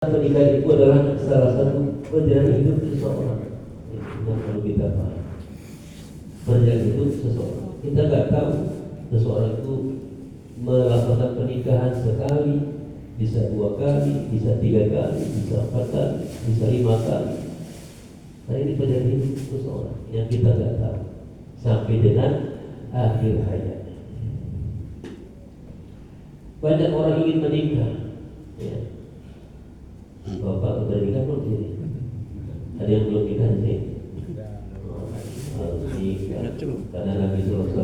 Pernikahan itu adalah salah satu perjalanan hidup seseorang. Yang perlu kita paham. Perjalanan hidup seseorang. Kita nggak tahu seseorang itu melakukan pernikahan sekali, bisa 2 kali, bisa 3 kali, bisa 4 kali, bisa 5 kali. Nah ini perjalanan hidup seseorang yang kita nggak tahu sampai dengan akhir hayatnya. Banyak orang ingin menikah, ya. Bapak udah nikah belum sini? Ada yang belum nikah sini? Harus nikah. Karena Nabi SAW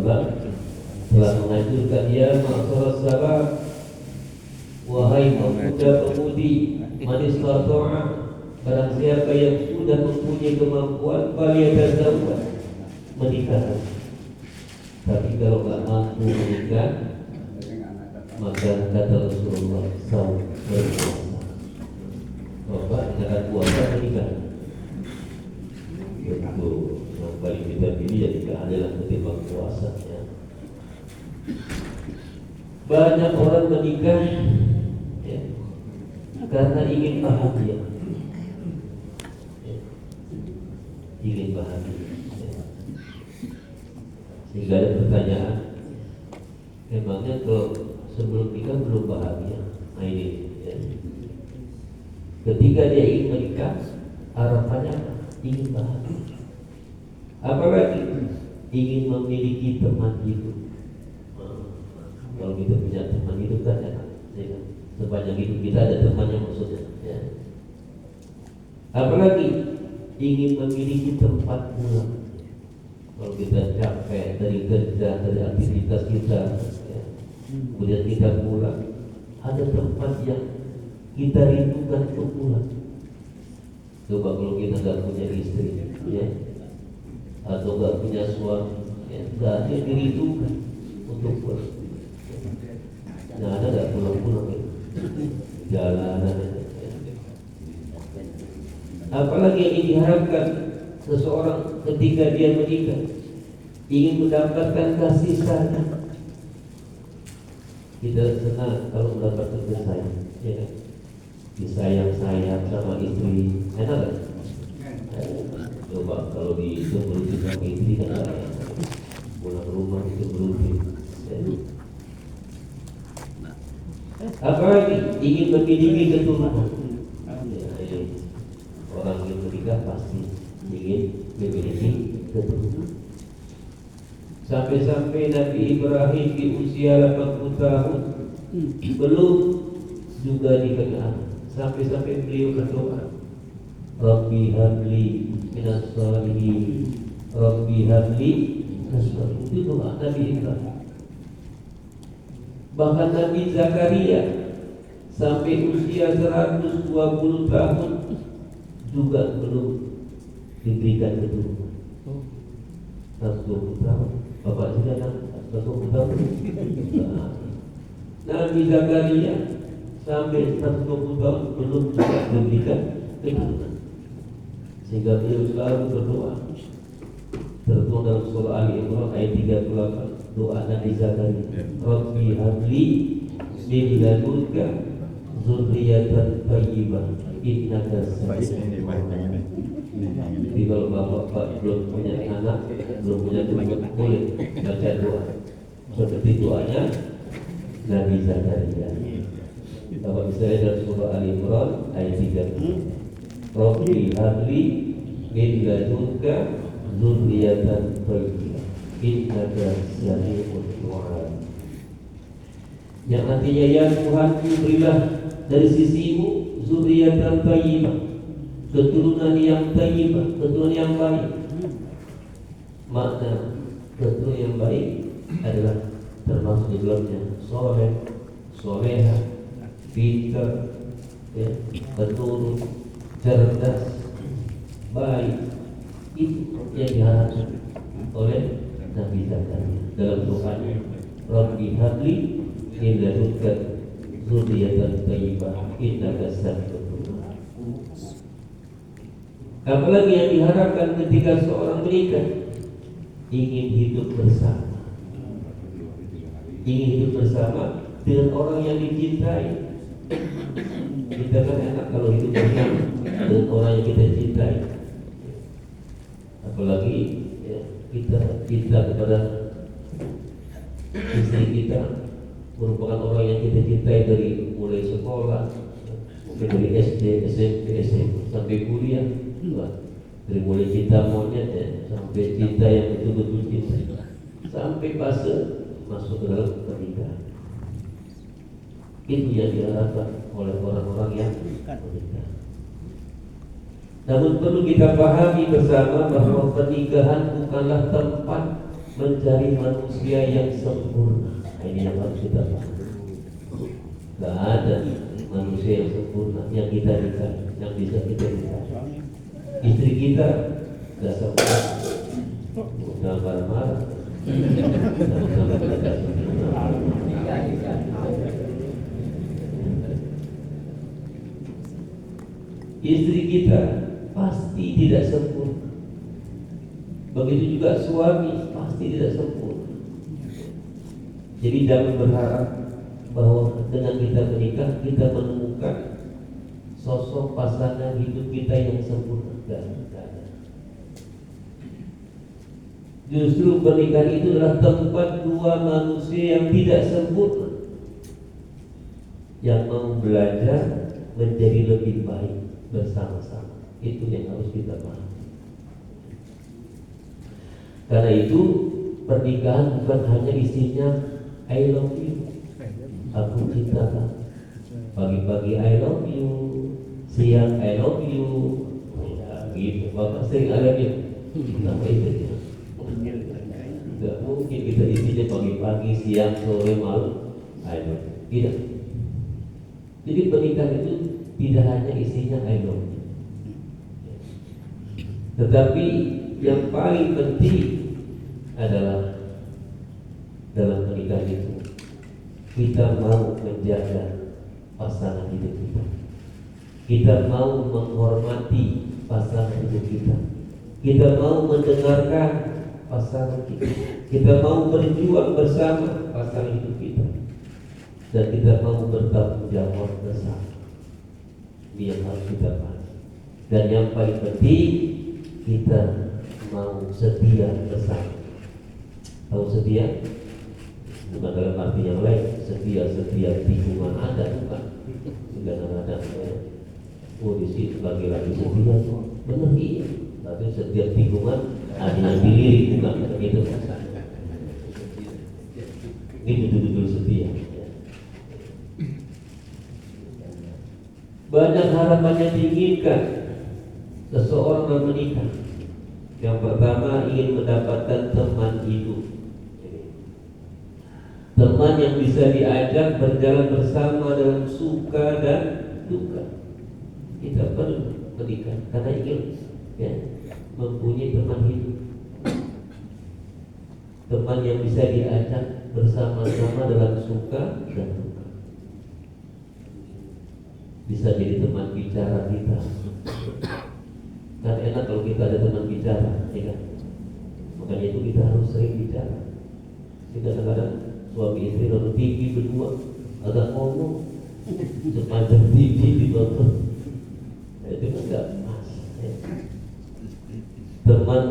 telah menganjurkan ya ma'asyarus sahabat, wahai pemuda-pemudi, man istata'a, barang siapa yang sudah mempunyai kemampuan falyatazawwaj, menikah. Tapi kalau tak mampu menikah, maka kata Rasulullah SAW, Bapak dengan puasa menikah. Itu yang paling kita pilih ya tidak adalah ketimbang puasa ya. Banyak orang menikah ya, karena ingin bahagia ya. Ingin bahagia ya. Sehingga ada pertanyaan, memangnya kalau sebelum nikah belum bahagia? Nah ini ya. Ketika dia ingin menikah, harapannya ingin bahagia. Apalagi ingin memiliki teman hidup. Kalau kita punya teman hidup kan enak, ya. Sepanjang hidup kita ada temannya maksudnya. Ya. Apalagi ingin memiliki tempat pulang. Kalau kita capek dari kerja, dari aktivitas kita, ya. Kemudian kita pulang, ada tempat yang kita rindukan untuk pulang. Coba kalau kita nggak punya istri, ya, atau nggak punya suami, ya, nggak ada yang dirindukan untuk pulang. Nah, ada nggak pulang-pulang ya? Jalanan. Ya. Apalagi yang diharapkan seseorang ketika dia menikah, ingin mendapatkan kasih sayang. Kita senang kalau mendapatkan kasih sayang, ya. Disayang-sayang sama istri, enak kan? Coba kalau dikeberutin sama istri kan pulang rumah dikeberutin. Apalagi ingin memiliki keturunan. Ya, orang yang menikah pasti ingin memiliki keturunan. Sampai-sampai Nabi Ibrahim di usia 80 tahun belum juga dikenal. Sampai-sampai beliau berdoa, Rabbi habli minas shalihin, Rabbi habli minas shalihin. Itu doa Nabi Ibrahim. Bahkan Nabi Zakaria sampai usia 120 tahun juga belum diberikan keturunan. 120 tahun, Bapak juga 120 tahun. Nabi Zakaria sampai 120 tahun belum juga diberikan keturunan. Sehingga beliau selalu berdoa. Tertuang dalam surah Ali Imran ayat 38, doa Nabi Zakaria, Rabbi habli min ladunka dzurriyyatan thayyibah innaka sami'ul du'a. Jadi kalau bapak belum punya anak, belum punya keturunan, boleh baca doa seperti doanya Nabi Zakaria. Bapak bisa lihat dalam surah Ali Imran ayat 3. Rabbi habli min ladunka dzurriyyatan thayyibah innaka sami'ud du'a. Yang artinya ya Tuhan, berilah dari sisimu dzurriyyatan thayyibah, keturunan yang thayyibah, keturunan yang baik. Makna keturunan yang baik adalah termasuk di dalamnya soleh, soleha, pintar, ya, penurut, cerdas, baik. Itu yang diharapkan oleh Nabi Zakaria dalam doanya, Rabbi habli min ladunka dzurriyyatan thayyibah innaka sami'ud du'a. Apalagi yang diharapkan ketika seorang menikah, ingin hidup bersama, ingin hidup bersama dengan orang yang dicintai. Kita kan enak kalau hidup bersama dengan orang yang kita cintai. Apalagi ya, kita cinta kepada istri kita, merupakan orang yang kita cintai dari mulai sekolah, mungkin dari SD, SMP, SMA sampai kuliah, dari mulai cinta monyet ya, sampai cinta yang betul-betul cinta, sampai fase masuk ke dalam pernikahan. Itu yang diharapkan oleh orang-orang yang menikah. Namun perlu kita pahami bersama bahwa pernikahan bukanlah tempat mencari manusia yang sempurna. Ini yang harus kita pahami. Tidak ada manusia yang sempurna yang kita nikahi, yang bisa kita nikahi. Istri kita tidak sempurna, jangan marah-marah. Istri kita pasti tidak sempurna. Begitu juga suami pasti tidak sempurna. Jadi jangan berharap bahwa dengan kita menikah kita menemukan sosok pasangan hidup kita yang sempurna. Tidak ada. Justru pernikahan itu adalah tempat dua manusia yang tidak sempurna, yang mau belajar menjadi lebih baik bersama-sama. Itu yang harus kita pahami. Karena itu pernikahan bukan hanya isinya I love you, aku cinta kamu. Pagi-pagi I love you, siang I love you, ya gitu. Bapak sering I love you. Kenapa itu? Tidak mungkin kita isinya pagi-pagi, siang, sore, malam I love you. Tidak. Jadi pernikahan itu tidak hanya isinya I love you, tetapi yang paling penting adalah dalam pernikahan itu kita mau menjaga pasangan hidup kita. Kita mau menghormati pasangan hidup kita. Kita mau mendengarkan pasangan kita. Kita mau berjuang bersama pasangan hidup kita. Dan kita mau bertanggung jawab bersama. Ini yang harus kita pahami. Dan yang paling penting kita mau setia bersama. Tahu setia? Bukan dalam arti yang lain, setia tikungan ada, bukan. Kadang-kadang oh di situ lagi-lagi setia, benar iya. Tapi setiap tikungan ada yang dilirik, bukan gitu. Ini betul-betul setia. Banyak harapan yang diinginkan seseorang yang menikah. Yang pertama ingin mendapatkan teman hidup, teman yang bisa diajak berjalan bersama dalam suka dan duka. Kita perlu menikah karena ingin ya, mempunyai teman hidup, teman yang bisa diajak bersama-sama dalam suka dan duka. Bisa jadi teman bicara kita. Kan enak kalau kita ada teman bicara, ya kan? Makanya itu kita harus sering bicara. Kadang-kadang suami istri nonton TV berdua, agak ngomong sepanjang TV ditonton. Itu kan enggak pas. Ya. Teman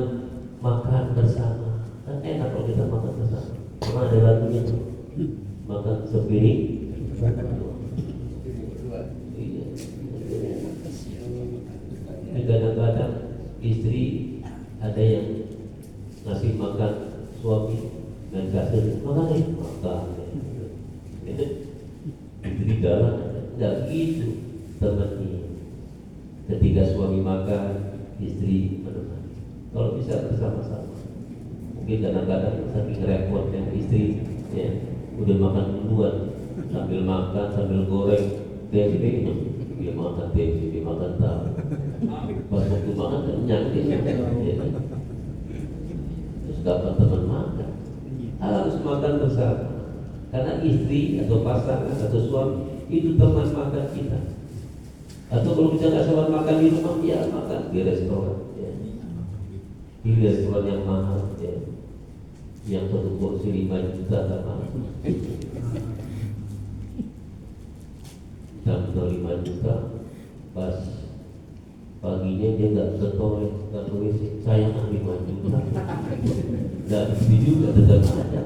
makan bersama, kan enak kalau kita makan bersama. Karena ada lagunya tuh, makan sepiring. Kadang-kadang istri ada yang ngasih makan suami dan kasih makan itu istri jalan nggak gitu temannya. Ketika suami makan, istri menemani. Kalau bisa bersama-sama. Mungkin kadang-kadang saking repotnya istri ya udah makan duluan, sambil makan sambil goreng tempe, dia makan tempe, dia makan tahu. Pas waktu makan kenyang dia, terus dapat teman makan. Harus makan bersama, karena istri atau pasangan atau suami itu teman makan kita. Atau kalau kita nggak sempat makan di rumah, ya makan di restoran, ya. Di restoran yang mahal, ya. Yang satu porsi 5 juta tak mahal. tambah 5 juta, pas paginya dia nggak ke toilet, nggak ke WC, saya 5 juta, nggak mesti juga, tetap ada,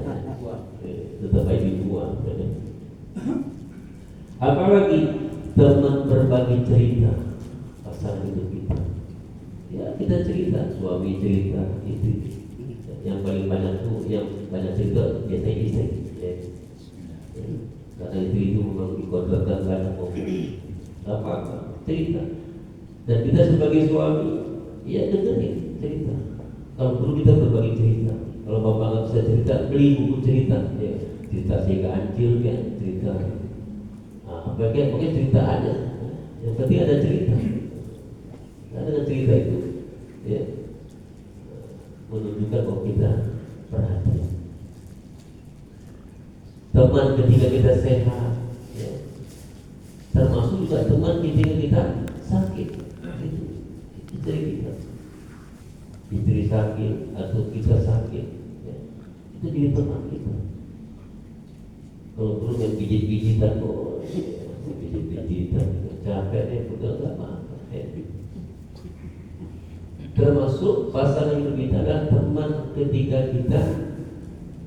tetap aja dibuang. Apalagi teman berbagi cerita pasangan hidup kita. Ya kita cerita, suami cerita, istri. Yang paling banyak tuh, yang banyak cerita biasanya istri. Ya. Karena istri itu memang dikodratkan banyak apa cerita. Dan kita sebagai suami, ya dengerin cerita. Kalau perlu kita berbagi cerita. Kalau bapak nggak bisa cerita, beli buku cerita. Ya. Cerita Sega Ancil, ya, cerita. Pokoknya cerita aja. Yang penting ada cerita. Ada cerita itu, ya, menunjukkan bahwa kita perhatian. Teman ketika kita sehat, ya, termasuk juga teman ketika kita sakit. Itu istri kita, istri sakit atau kita sakit, ya, itu jadi teman kita. Kalau perlu yang pijit-pijitan, pijit-pijitan, capek deh, udah nggak apa-apa. Termasuk pasangan hidup kita adalah teman ketika kita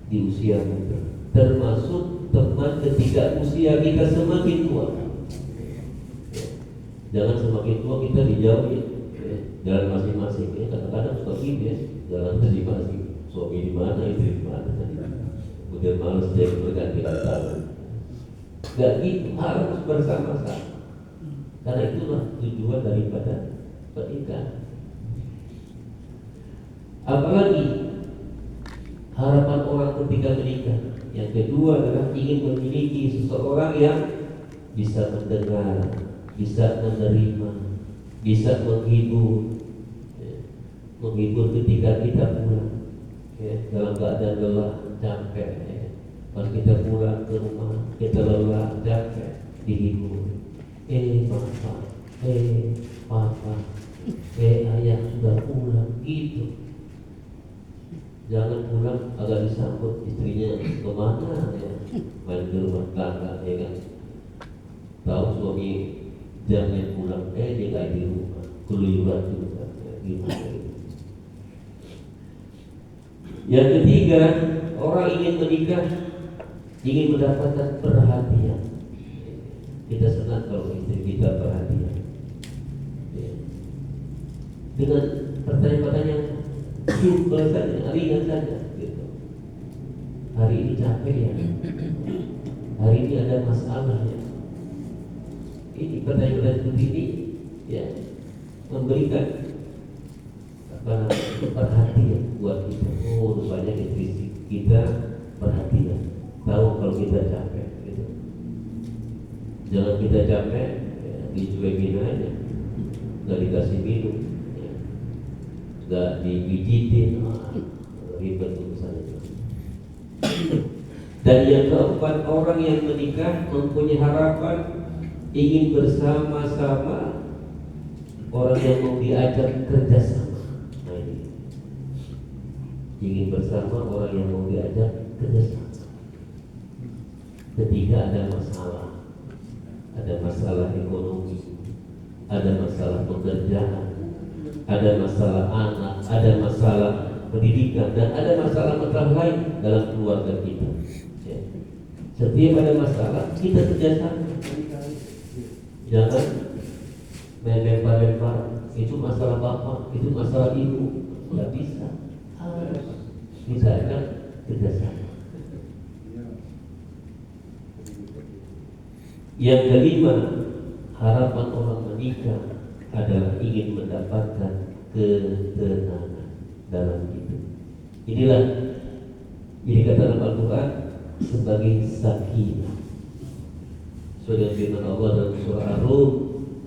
di usia muda. Termasuk teman ketika usia kita semakin tua. Jangan semakin tua kita dijauhin, jalan masing-masing. Kadang-kadang suka gini ya, jalan masing-masing. Suami di mana, istri di mana. Kemudian malas jadi berganti tangan. Gak gitu, harus bersama-sama. Karena itulah tujuan daripada pernikahan. Apalagi harapan orang ketika menikah. Yang kedua adalah ingin memiliki seseorang yang bisa mendengar, bisa menerima, bisa menghibur, menghibur ketika kita pulang, dalam keadaan lelah, capek. Pas kita pulang ke rumah, kita lelah, capek, dihibur. Papa, ayah sudah pulang, gitu. Jangan pulang agak disambut istrinya kemana ya, main ke rumah tangga ya kan. Tahu suami jamnya pulang, dia nggak di rumah, keluyuran juga gimana. Yang ketiga, orang ingin menikah, ingin mendapatkan perhatian. Kita senang kalau istri kita perhatian. Dengan pertanyaan-pertanyaan simpel saja, ringan saja gitu. Hari ini capek ya, hari ini ada masalah ya. Ini pertanyaan seperti ini ya, memberikan perhatian buat kita. Oh, rupanya istri kita perhatian, tahu kalau kita capek gitu. Jangan kita capek ya, dicuekin aja, nggak dikasih minum, nggak dipijitin, ribet urusan itu. Dan yang keempat, orang yang menikah mempunyai harapan ingin bersama-sama, orang yang mau diajak kerjasama. Nah ini, ingin bersama orang yang mau diajak kerjasama. Ketika ada masalah ekonomi, ada masalah pekerjaan, ada masalah anak, ada masalah pendidikan, dan ada masalah lain dalam keluarga kita. Ya. Setiap ada masalah, kita kerjasama. Jangan lempar-lempar, itu masalah bapak, itu masalah ibu. Tidak bisa. Harus bisa kan kerjasama. Yang kelima, harapan orang menikah adalah ingin mendapatkan ketenangan dalam hidup. Inilah dikatakan dalam Al-Quran sebagai sakinah. Surah firman Allah dalam surah Ar-Rum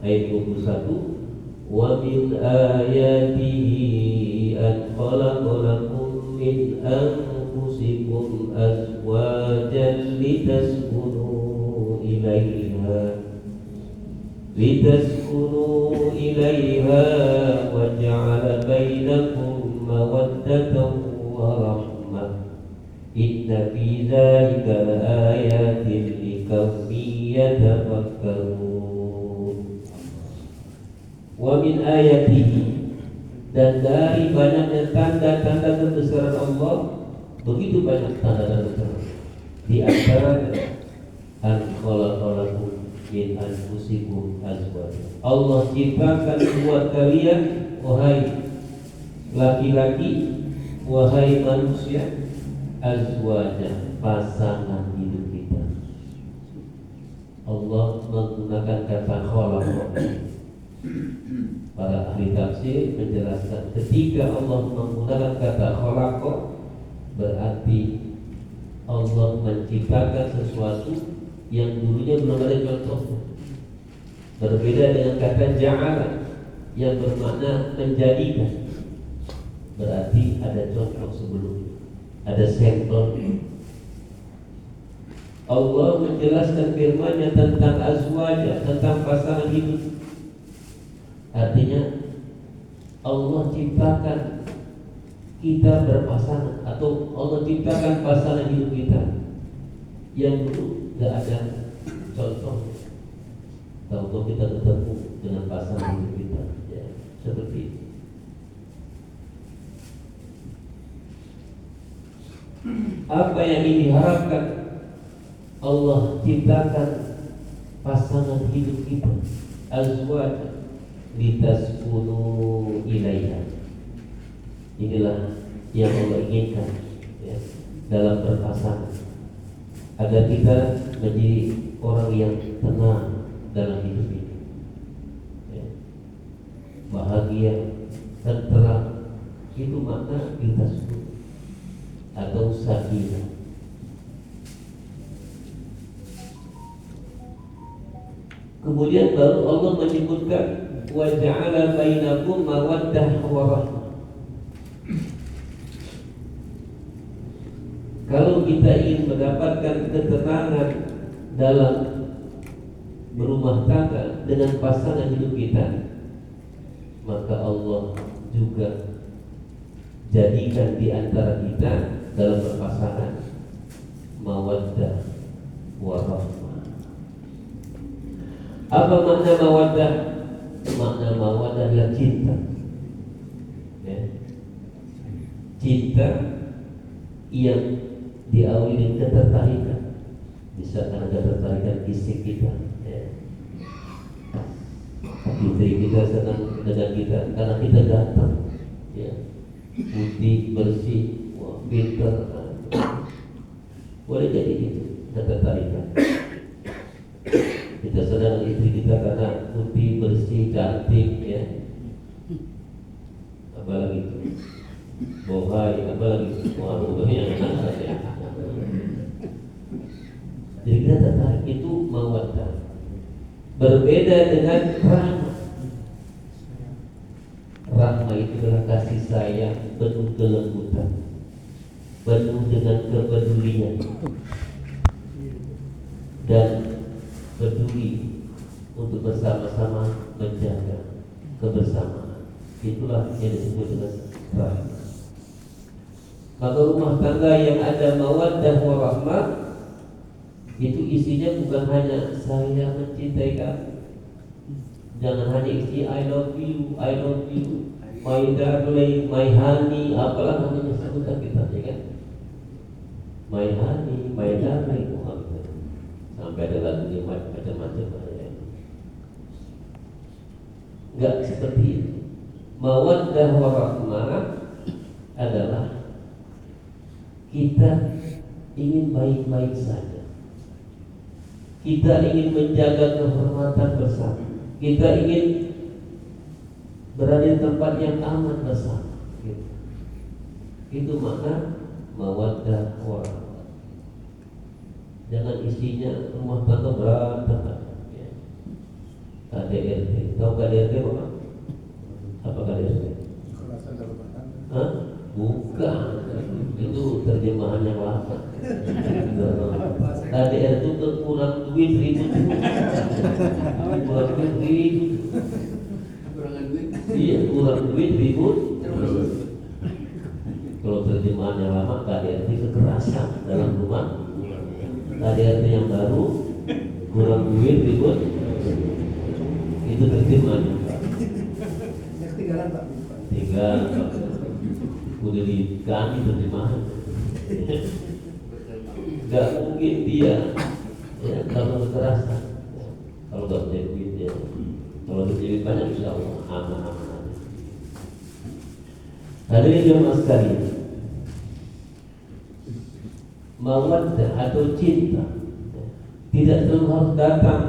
ayat 21, wa min ayatihi an khalaqa lakum min anfusikum azwajan litaskunu ilaiha wa ja'ala bainakum mawaddatan wa rahmah. Inna fi dzalika laayatin liqaumin yatafakkarun. Wa min ayatihi, dan dari banyaknya tanda-tanda kebesaran Allah, begitu banyak tanda-tanda kebesaran. Di antaranya an khalaqalakum min anfusikum azwaja. Allah ciptakan buat kalian, wahai laki-laki, wahai manusia, azwaja, pasangan hidup kita. Allah menggunakan kata khalaq. Para ahli tafsir menjelaskan ketika Allah menggunakan kata khalaq, berarti Allah menciptakan sesuatu yang dulunya belum ada contohnya. Berbeda dengan kata ja'ala yang bermakna menjadikan, berarti ada contoh sebelumnya, ada sampel. Allah menjelaskan firman-Nya tentang azwaja, tentang pasangan hidup. Artinya Allah ciptakan kita berpasangan, atau Allah ciptakan pasangan hidup kita yang dulu tidak ada contoh. Kalau kita ketemu dengan pasangan hidup kita, ya, seperti ini. Apa yang diharapkan? Allah ciptakan pasangan hidup kita, azwaj, litaskunu ilaiha. Inilah yang Allah inginkan, ya, dalam berpasangan, agar kita menjadi orang yang tenang dalam hidup ini, ya, bahagia, tenteram. Itu makna litaskunu atau sakinah. Kemudian baru Allah menyebutkan wa ja'ala bainakum mawaddah wa rahmah. Kalau kita ingin mendapatkan ketenangan dalam berumah tangga dengan pasangan hidup kita, maka Allah juga jadikan di antara kita dalam berpasangan mawaddah wa rahmah. Apa makna mawaddah? Makna mawaddah adalah cinta, ya. Cinta yang diawali dengan ketertarikan. Bisa karena ketertarikan fisik kita, ya. Istri kita senang dengan kita karena kita ganteng, ya, putih, bersih, wah, pintar. Boleh jadi itu ketertarikan. Kita senang istri kita karena putih, bersih, cantik, ya. Apalagi itu, bohai, apalagi, wah, banyak saja. Jadi kita tertarik, itu mawaddah. Berbeda dengan rahmah. Rahmah itu adalah kasih sayang penuh kelembutan, penuh dengan kepedulian dan peduli untuk bersama-sama menjaga kebersamaan. Itulah yang disebut dengan rahmah. Maka rumah tangga yang ada mawaddah wa rahmah itu isinya bukan hanya saya mencintai kamu. Jangan hanya isi I love you, my darling, my honey, apalah namanya sebutan kita, ya kan? My honey, my darling, sampai ada lagunya macam-macam, ya. Enggak seperti itu. Mawaddah wa rahmah adalah kita ingin baik-baik saja. Kita ingin menjaga kehormatan bersama. Kita ingin berada di tempat yang aman bersama. Itu makna mawaddah wa rahmah. Jangan isinya rumah tangga berantakan, ya. KDRT, tahu KDRT apa? Apa KDRT? Hah? Bukan, itu terjemahan yang lama. KDRT itu kurang duit ribut. Kurang duit ribut. Iya, kurang duit ribut. Kalau terjemahan yang lama, KDRT kekerasan dalam rumah. KDRT yang baru, kurang duit ribut. Itu terjemahannya. tinggalan Pak. Tinggal udah diganti terjemahan. Gak mungkin dia ya kalau kekerasan, kalau gak punya duit ya, kalau punya duit banyak insya Allah aman-aman. Hadirin jemaah sekalian, mawaddah atau cinta tidak selalu harus datang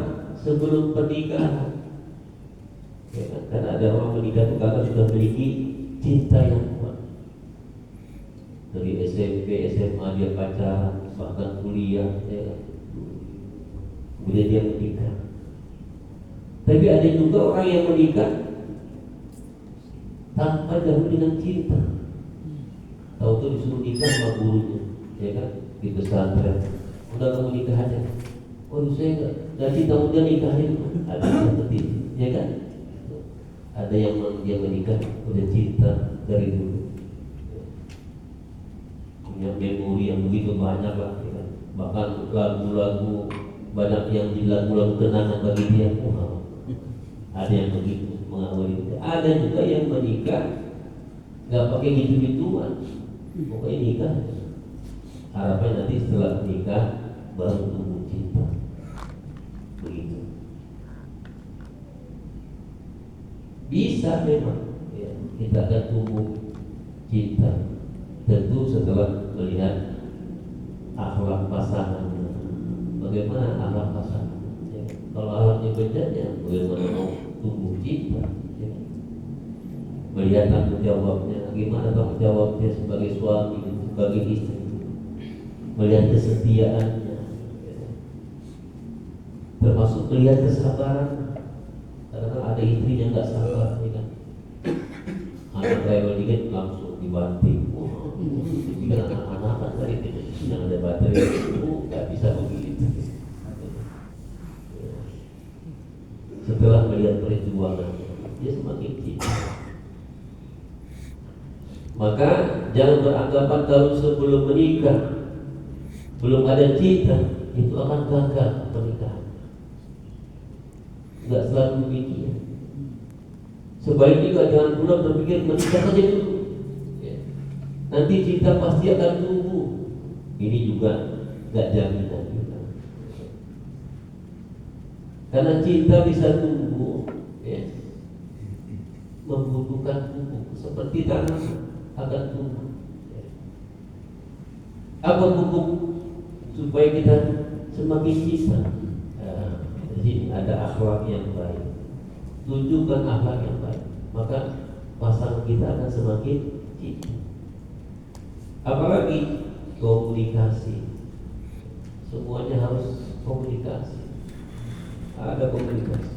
sebelum pernikahan. Ya, karena ada orang menikah itu karena sudah memiliki cinta yang kuat. Dari SMP, SMA dia pacaran, bahkan kuliah, ya. Kemudian dia menikah. Tapi ada juga orang yang menikah tanpa dahulu dengan cinta. Tahu tuh disuruh nikah sama gurunya, ya kan? Di pesantren, udah kamu nikah aja. Oh saya nggak cinta, udah nikahin. Ada yang seperti itu, ya kan? Ada yang dia menikah udah cinta dari dulu. Punya memori yang begitu banyak lah, ya kan? Bahkan lagu-lagu banyak yang di lagu-lagu kenangan bagi dia. Wow. Ada yang begitu mengawali. Ada juga yang menikah nggak pakai gitu-gituan, pokoknya nikah. Harapan nanti setelah nikah baru tumbuh cinta. Begitu. Bisa memang ya, kita akan tumbuh cinta. Tentu setelah melihat akhlak pasangan. Bagaimana akhlak pasangan? Ya, kalau akhlaknya beda ya bagaimana mau tumbuh cinta? Ya. Melihat tanggung jawabnya, gimana tanggung jawabnya sebagai suami, sebagai istri. Melihat kesetiaannya, ya. Termasuk melihat kesabaran. Kadang-kadang ada istri yang nggak sabar, ya kan? Anak travel dikit langsung dibanting. Jika anak-anak dari itu yang ada baterai, nggak bisa begitu. Setelah melihat perjuangan, dia semakin cinta. Maka jangan beranggapan kalau sebelum menikah belum ada cinta, itu akan gagal pernikahan. Enggak selalu demikian. Sebaliknya juga jangan pula berpikir menikah saja dulu. Ya. Nanti cinta pasti akan tumbuh. Ini juga enggak jaminan juga. Karena cinta bisa tumbuh, ya, membutuhkan pupuk seperti tanah akan tumbuh. Ya. Apa pupuk supaya kita semakin cinta? Jadi ada akhlak yang baik. Tunjukkan akhlak yang baik, maka pasangan kita akan semakin cinta. Apalagi komunikasi. Semuanya harus komunikasi. Ada komunikasi.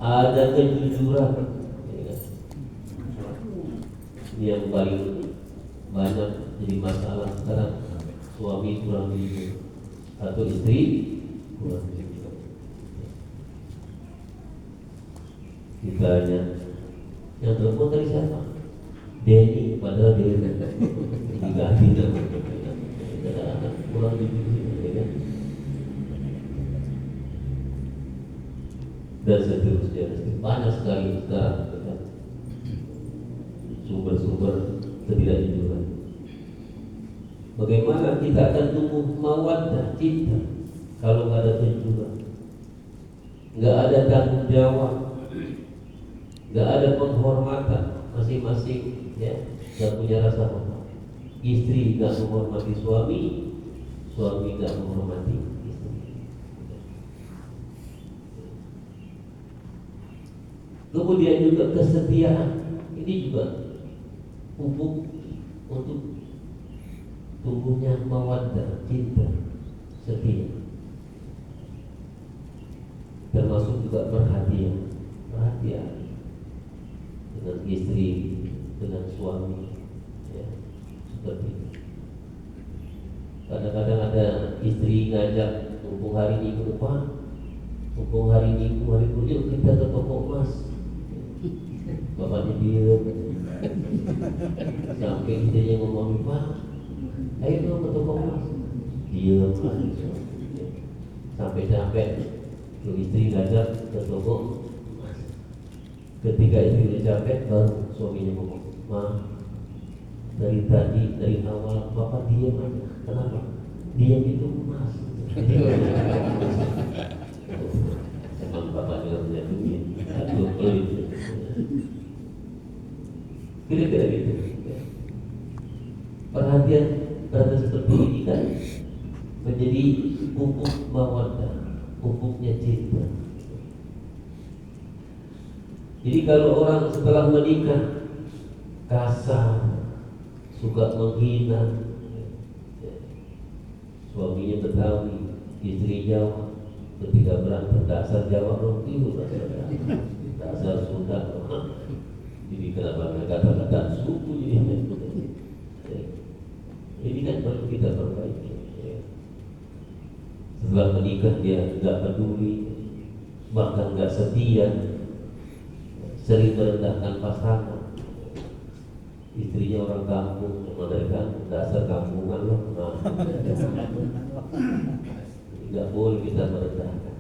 Ada kejujuran. Ya. Ini yang paling banyak jadi masalah sekarang. Suami kurang jujur atau istri kurang jujur. Ditanya, yang telepon dari siapa? Denny, padahal dia diganti nama. Kurang jujur, ya kan? Dan seterusnya, banyak sekali sekarang ya, sumber-sumber ketidakjujuran. Bagaimana kita akan tumbuh mawaddah, cinta, kalau nggak ada kejujuran, nggak ada tanggung jawab, nggak ada penghormatan masing-masing, ya, nggak punya rasa hormat. Istri nggak menghormati suami, suami nggak menghormati istri. Kemudian juga kesetiaan, ini juga pupuk untuk tumbuhnya mawaddah, cinta, setia. Termasuk juga perhatian dengan istri, dengan suami, ya, seperti itu. Kadang-kadang ada istri ngajak, mumpung hari Minggu depan, mumpung hari Minggu, hari kuliah kita ke toko emas. Bapaknya diam, sampai istrinya ngomong, Pak, ayo dong ke toko emas. Diam lagi. Sampai-sampai istri ngajak ke toko emas. Ketika istrinya capek, baru suaminya ngomong, "Ma, dari tadi, dari awal Bapak diam aja. Kenapa? Diam itu emas." Emang Bapak juga punya duit. Aduh, pelit. Kira-kira gitu. Perhatian seperti ini kan menjadi pupuk mawaddah, pupuknya cinta. Jadi kalau orang setelah menikah kasar, suka menghina, suaminya Betawi, istri Jawa, ketika berantem dasar Jawa itu dasar Sunda. Jadi kenapa kata-kata suku ini kan perlu kita perbaiki. Setelah menikah dia nggak peduli, bahkan nggak setia, sering merendahkan pasangan. Istrinya orang kampung, dari kampung, dasar kampungan loh. Nah, nggak boleh kita merendahkan.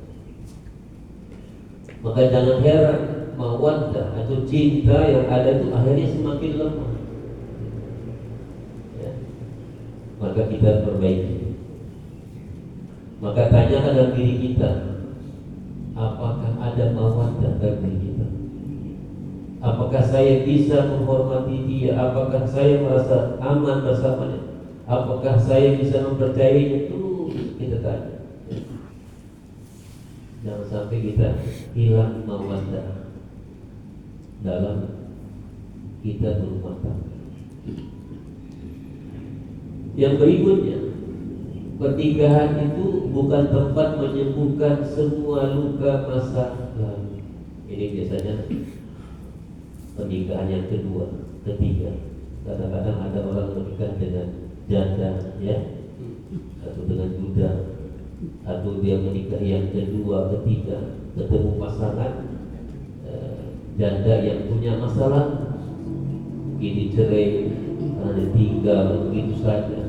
Maka jangan heran mawaddah atau cinta yang ada itu akhirnya semakin lemah. Ya. Maka kita perbaiki. Maka tanyakan dalam diri kita, apakah ada mawaddah dalam diri kita? Apakah saya bisa menghormati dia? Apakah saya merasa aman bersamanya? Apakah saya bisa mempercayainya? Terus kita tanya. Jangan sampai kita hilang mawaddah dalam kita berumah tangga. Yang berikutnya, pernikahan itu bukan tempat menyembuhkan semua luka masa lalu. Ini biasanya pernikahan yang kedua, ketiga. Kadang-kadang ada orang menikah dengan janda, ya, atau dengan duda, atau dia menikah yang kedua, ketiga, ketemu pasangan janda yang punya masalah, ini cerai karena ditinggal begitu saja,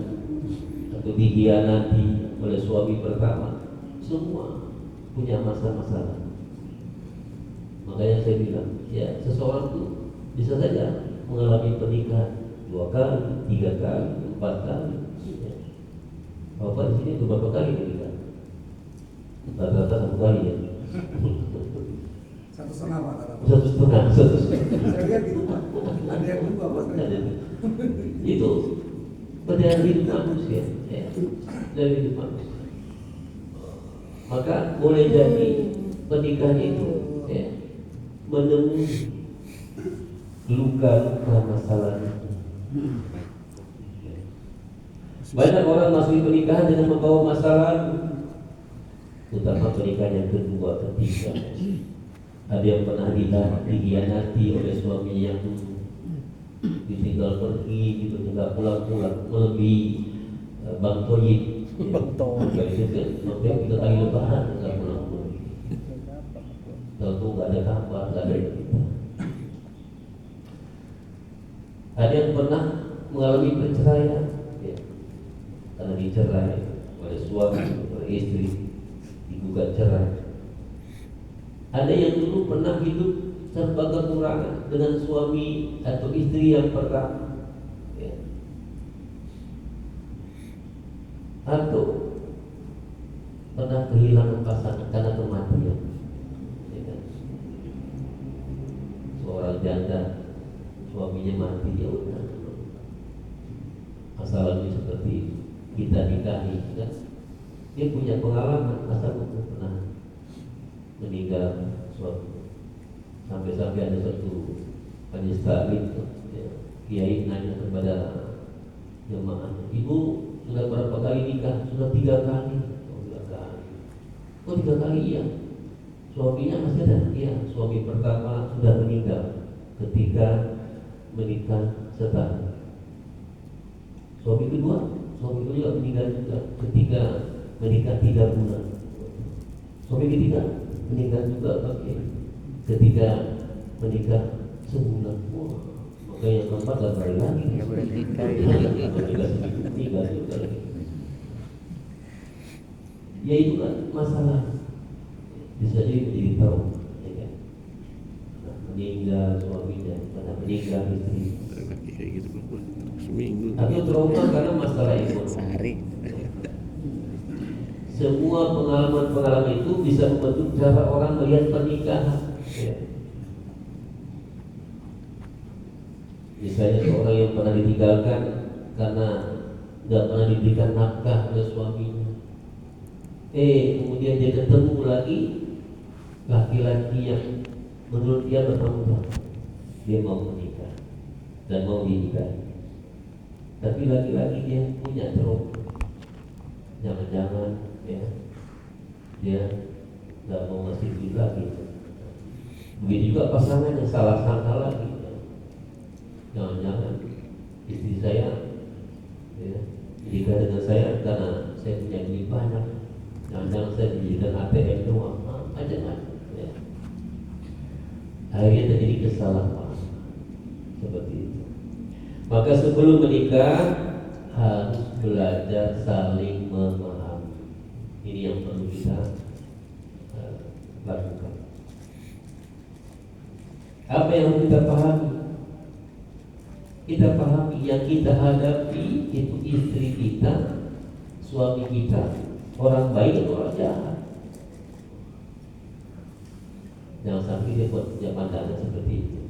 atau dikhianati oleh suami pertama. Semua punya masalah. Makanya saya bilang, ya seseorang itu bisa saja mengalami pernikahan 2 kali, 3 kali, 4 kali. Ya. Bapak di sini berapa kali menikah? Rata-rata 1 kali ya. 1,5 Pak. 1,5. Saya lihat di rumah ada yang 2 Pak. Itu perjalanan hidup manusia, ya. Dari hidup manusia. Maka boleh jadi pernikahan itu, ya, menemui luka-luka masalah. Banyak orang masuk pernikahan dengan membawa masalah, terutama pernikahan yang kedua, ketiga. Ada yang pernah dikhianati oleh suaminya yang dulu, ditinggal pergi, gitu, tidak pulang-pulang, melebihi Bang Toyib. Makanya kita lagi lebaran, nggak pulang-pulang. Tentu nggak ada kabar, nggak ada yang kita. Ada yang pernah mengalami perceraian, ya, karena dicerai oleh suami, oleh istri, digugat cerai. Ada yang dulu pernah hidup serba kekurangan dengan suami atau istri yang pertama, ya. Atau pernah kehilangan pasangan karena kematian, ya kan? Seorang janda suaminya mati, ya udah, masalahnya seperti kita nikahi, kan? Dia punya pengalaman, masa buku pernah meninggal suatu, sampai ada satu penista itu, ya, kiai nanya kepada jemaah, "Ibu sudah berapa kali nikah?" "Sudah 3 kali." "Oh, 3 kali. Oh, 3 kali ya. Suaminya masih ada?" "Iya, suami pertama sudah meninggal ketika menikah setahun. Suami kedua juga meninggal juga ketika menikah 3 bulan. Suami ketiga meninggal juga ketika menikah sebulan. Wah, maka yang keempat gak berani lagi. Nggak boleh nikah. Menikah juga lagi. Ya itu kan masalah. Bisa jadi menjadi tahu, ya kan? Nah, meninggal suaminya, karena meninggal istri, lagi kayak gitu seminggu atau trauma karena masalah ekonomi. sehari. Semua pengalaman-pengalaman itu bisa membentuk cara orang melihat pernikahan. Ya. Misalnya seorang yang pernah ditinggalkan karena tidak pernah diberikan nafkah oleh suaminya. Kemudian dia ketemu lagi laki-laki yang menurut dia bertanggung. Dia mau menikah dan mau dinikahi. Tapi laki-laki dia punya trauma. Jangan-jangan ya dia nggak mau ngasih duit lagi. Begitu juga pasangan yang salah sangka lagi. Jangan-jangan istri saya ya, menikah dengan saya karena saya punya duit banyak. Jangan-jangan saya dijadikan ATM doang, macam-macam. Ya. Akhirnya terjadi kesalahan seperti itu. Maka sebelum menikah harus belajar saling memahami. Ini yang perlu kita lakukan. Apa yang harus kita pahami? Kita pahami yang kita hadapi itu istri kita, suami kita, orang baik atau orang jahat. Jangan sampai dia punya pandangan seperti itu.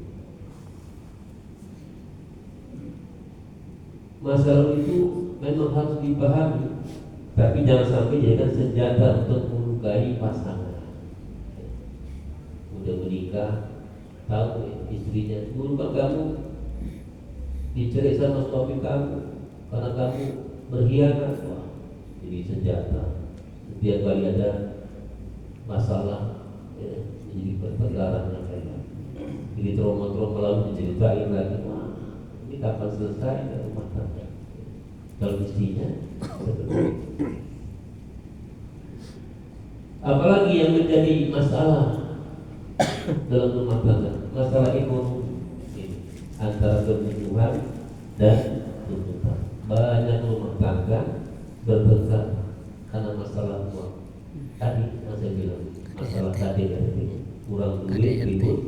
Masalah itu memang harus dipahami, tapi jangan sampai jadikan senjata untuk melukai pasangan. Udah menikah, tahu ya, istrinya, "Guru, kamu dicerai sama suami kamu karena kamu berkhianat." Wah, jadi senjata. Setiap kali ada masalah, ya, jadi pertengkaran yang kayak jadi trauma-trauma lalu diceritain lagi. Wah, ini kapan selesai rumah tangga? Kalau istrinya seperti itu. Apalagi yang menjadi masalah dalam rumah tangga, masalah ekonomi antara kebutuhan dan tuntutan. Banyak rumah tangga bertengkar karena masalah uang. Tadi yang saya bilang, masalah KDRT, kurang duit, ribut.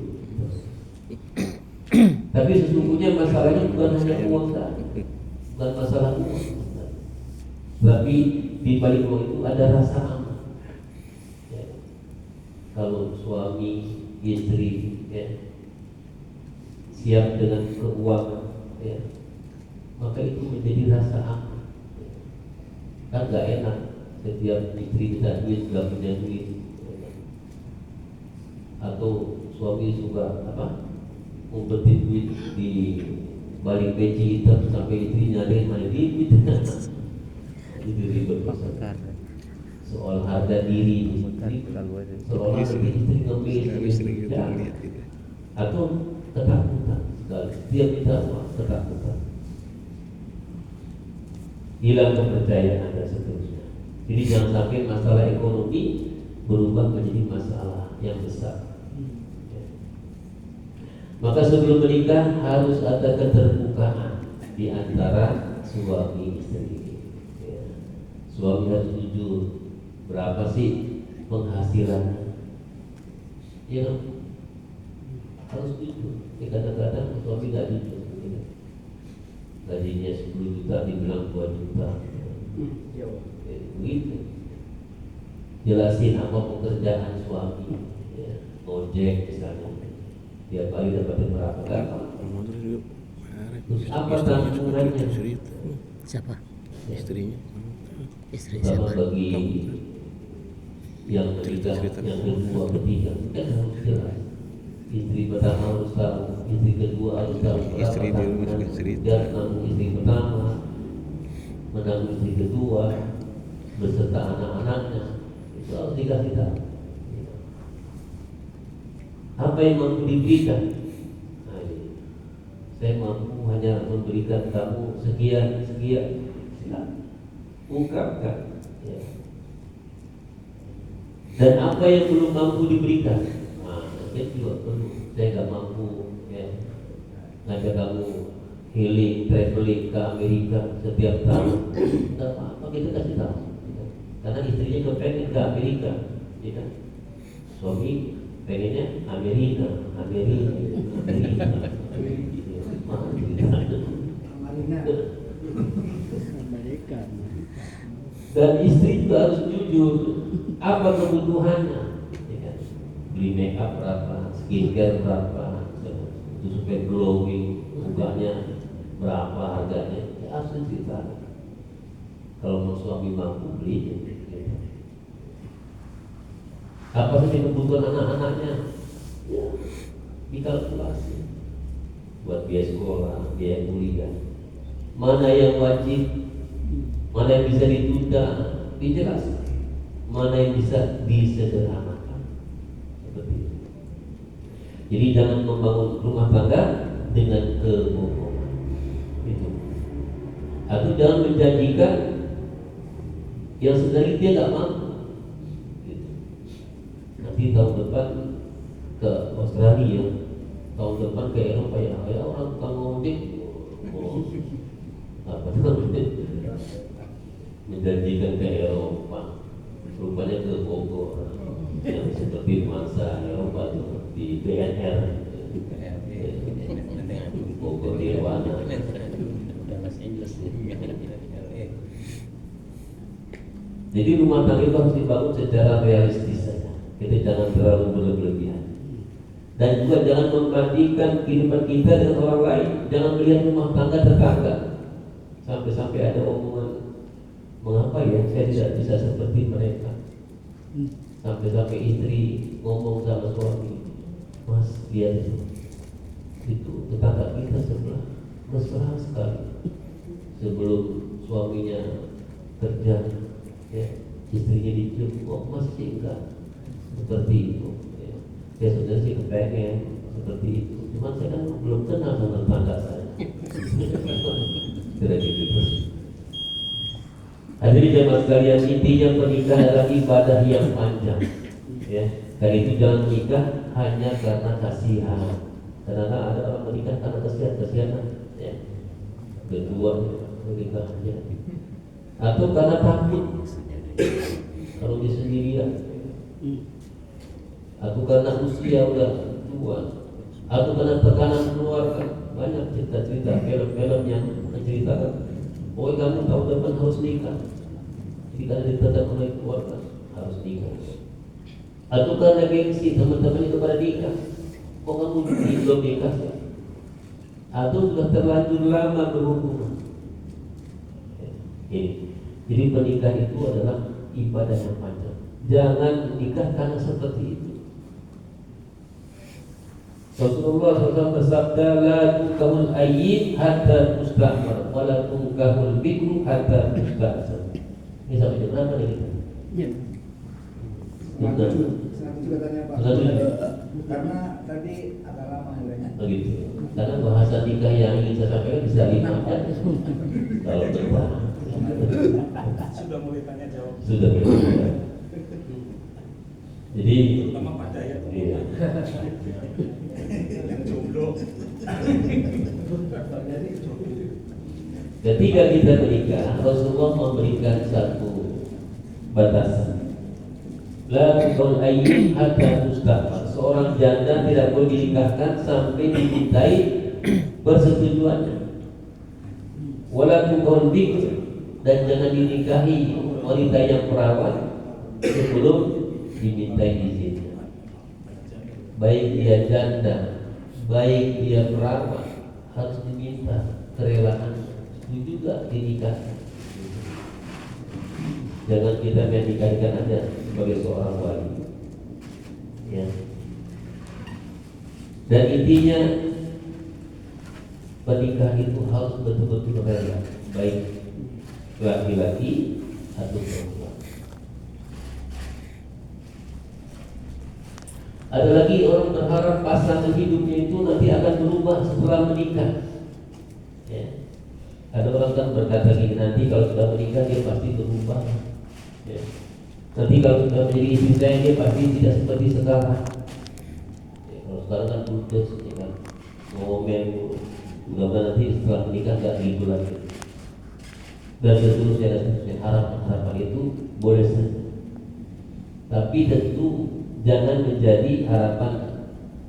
Tapi sesungguhnya masalahnya bukan hanya uang tadi, bukan masalah uang, tapi di balik uang itu ada rasa aman. Ya. Kalau suami istri ya, siap dengan keuangan, ya, maka itu menjadi rasa aman. Kan nggak enak setiap istri minta duit nggak punya duit, atau suami suka ngumpetin duit di balik peci hitam sampai istri nyari mana duit. Itu ribet besar. Soal harga diri istri, soal harga istri ngemis, atau ketakutan sekali. Dia minta uang, ketakutan, hilang kepercayaan dan seterusnya. Jadi jangan sampai masalah ekonomi berubah menjadi masalah yang besar. Maka sebelum menikah harus ada keterbukaan di antara suami istri. Ya. Suami harus jujur, berapa sih penghasilannya? Ya, harus jujur. Kadang-kadang suami tidak jujur. Ya. Gajinya 10 juta dibilang 2 juta. Begitu. Jelasin apa pekerjaan suami. Ya. Ojek misalnya. Tiap kali dapat berapa kan? Terus apa tanggungannya? Siapa? Istrinya. Istri Sama siapa? bagi yang menikah, yang kedua, ketiga, kan harus jelas. Istri pertama harus tahu, istri kedua harus tahu Istri berapa di rumah tanggungan. juga cerita. Dia menanggung istri pertama, menanggung istri kedua, beserta anak-anaknya. Itu harus dikasih tahu. Apa yang mampu diberikan? Nah, saya mampu hanya memberikan kamu sekian, silakan ungkapkan. Ya. Dan apa yang belum mampu diberikan? Nah, itu juga perlu. Saya nggak mampu, ya, ngajak kamu healing, traveling ke Amerika setiap tahun. Nggak apa-apa, kita kasih tahu. Karena istrinya kepengen ke Amerika, ya kan? Suami pengennya Amerika. Dan istri juga harus jujur apa kebutuhannya, ya kan? Beli make up berapa, skincare berapa, itu supaya glowing, mukanya berapa harganya, ya harus diceritakan. Kalau mau suami mampu beli, ya. Apa sih kebutuhan anak-anaknya, ya dikalkulasi buat biaya sekolah, biaya kuliah, mana yang wajib, mana yang bisa ditunda, dijelaskan, mana yang bisa disederhanakan, seperti itu. Jadi jangan membangun rumah tangga dengan kebohongan, itu. Atau jangan menjanjikan yang sebenarnya dia nggak mampu. Gitu. Nanti tahun depan ke Australia, tahun depan ke Eropa, ya orang tukang ngojek, apa namanya, menjanjikan ke Eropa, rupanya ke Bogor, yang seperti masa Eropa itu di BNR, Bogor Nirwana. Jadi rumah tangga itu harus dibangun secara realistis saja. Kita jangan terlalu berlebihan. Dan juga jangan membandingkan kehidupan kita dengan orang lain. Jangan melihat rumah tangga tetangga. Sampai-sampai ada omongan, mengapa ya saya tidak bisa seperti mereka. Sampai-sampai istri ngomong sama suami, Mas lihat itu tetangga kita sebelah mesra sekali. Sebelum suaminya kerja, ya, istrinya dicium, kok masih enggak seperti itu. Ya sudah sih kepengen seperti itu, cuma saya kan belum kenal sama tetangga saya. Tidak gitu terus. Hadirin jemaah sekalian, intinya pernikahan adalah ibadah yang panjang. Ya, dan itu jangan menikah hanya karena kasihan. Karena ada orang menikah karena kasihan, ya. Kedua menikah aja. Atau karena takut kalau dia sendirian. Atau karena usia udah tua, atau karena tekanan keluarga. Banyak cerita-cerita film-film yang menceritakan, oh kamu tahun depan harus nikah, jika ditekan oleh keluarga harus nikah. Atau karena gengsi teman-teman itu pada nikah, kok kamu belum nikah ya? Atau sudah terlanjur lama berhubungan. Jadi menikah itu adalah ibadah yang panjang. Jangan nikah karena seperti itu. Rasulullah SAW bersabda, la tunkahul ayyib hatta tusta'mar, wa la tunkahul bikru hatta tusta'zar. Ini sampai jam berapa nih kita? Iya. Betul. Senang juga tanya Pak. Betul. Karena tadi agak lama nilainya. Begitu. Karena bahasa nikah yang ingin saya sampaikan bisa 5 jam. Kalau bertahan. Sudah mulai tanya jawab. Sudah mulai. Jadi, Terutama Pak Dayat. iya. Yang jomblo. Ketika kita menikah, Rasulullah memberikan satu batasan. La tunkahul ayyib hatta tusta'mar. Seorang janda tidak boleh dinikahkan sampai dimintai persetujuannya. Wala tunkahul bikr, dan jangan dinikahi wanita yang perawan sebelum dimintai izinnya. Baik dia janda, baik dia perawan, harus diminta kerelaan. Itu juga dinikahi. Jangan kita menikahkan aja sebagai seorang wali, ya. Dan intinya pernikahan itu harus betul-betul rela, baik laki-laki atau perempuan. Ada lagi orang berharap pasangan hidupnya itu nanti akan berubah setelah menikah. Ya. Ada orang kan berkata gini, nanti kalau sudah menikah dia pasti berubah. Ya. Nanti kalau sudah menjadi istri saya dia pasti tidak seperti sekarang. Ya, kalau sekarang kan putus, ya kan, ngomel, mudah-mudahan nanti setelah menikah nggak gitu lagi. Dan seterusnya harapan itu boleh saja. Tapi tentu jangan menjadi harapan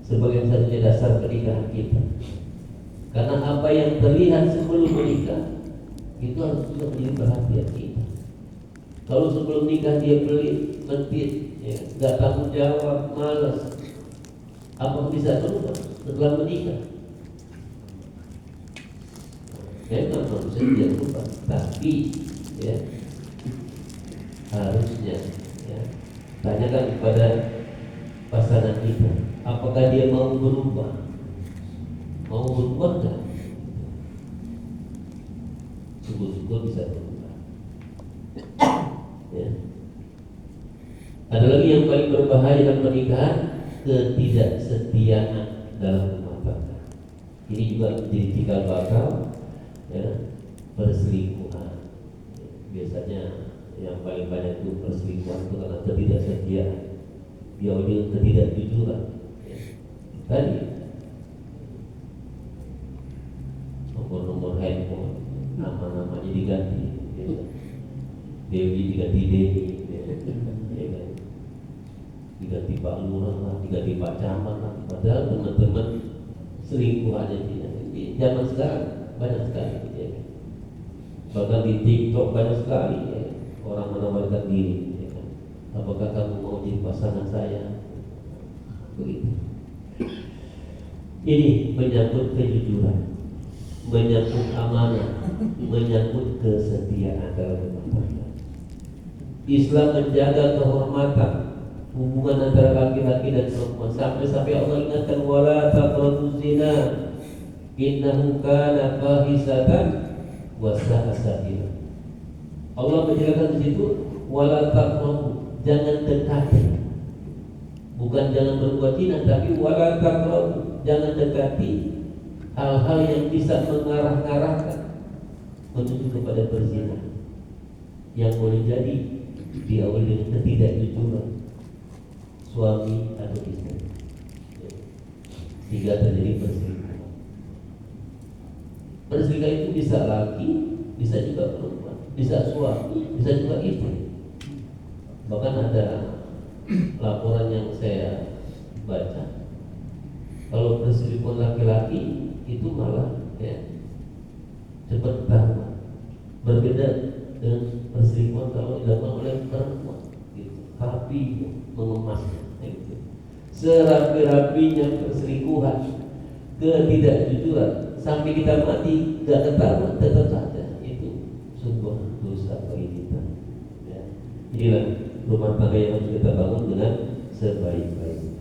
sebagai satunya dasar pernikahan kita. Karena apa yang terlihat sebelum menikah itu harus juga menjadi perhatian kita. Kalau sebelum nikah dia beli mentit, ya, nggak tanggung jawab, malas, apa bisa berubah setelah menikah? Memang manusia tidak berubah, tapi ya harusnya ya, tanyakan kepada pasangan kita, apakah dia mau berubah? Mau berubah nggak? Syukur-syukur bisa berubah. Ya. Ada lagi yang paling berbahaya dalam pernikahan, ketidaksetiaan dalam rumah tangga. Ini juga menjadi cikal bakal ya, perselingkuhan. Biasanya yang paling banyak itu perselingkuhan itu karena ketidaksetiaan, dia ketidakjujuran. Ya. Tadi nomor-nomor handphone, nama-namanya diganti, ya. Dewi diganti Dewi, ya. Ya, kan? Diganti Pak Lurah lah, diganti Pak Camat lah. Padahal teman-teman selingkuhannya tidak. Di zaman sekarang banyak sekali, ya. Bahkan di TikTok banyak sekali, ya. Orang menawarkan diri, ya. Apakah kamu mau jadi pasangan saya? Begitu. Ini menyangkut kejujuran, menyangkut amanah, menyangkut kesetiaan dalam rumah tangga. Islam menjaga kehormatan hubungan antara laki-laki dan perempuan, sampai Allah ingatkan wala taqrabuz zina innahu kana fahisatan wa sa'a sabila. Allah menjelaskan di situ wala taqrabu, jangan dekati. Bukan jangan berbuat zina, tapi wala taqrabu, jangan dekati hal-hal yang bisa mengarah-arahkan menuju kepada berzina, yang boleh jadi diawali dengan ketidakjujuran suami atau istri, sehingga terjadi perselingkuhan. Perselingkuhan itu bisa laki, bisa juga perempuan, bisa suami, bisa juga istri. Bahkan ada laporan yang saya baca, kalau perselingkuhan laki-laki itu malah ya, cepat ketahuan. Berbeda dengan perselingkuhan kalau dilakukan oleh perempuan, gitu. Rapi mengemasnya, gitu. Serapi-rapinya perselingkuhan, ketidakjujuran, sampai kita mati gak ketahuan, tetap saja itu sebuah dosa bagi kita. Ya. Inilah rumah tangga yang harus kita bangun dengan sebaik-baiknya.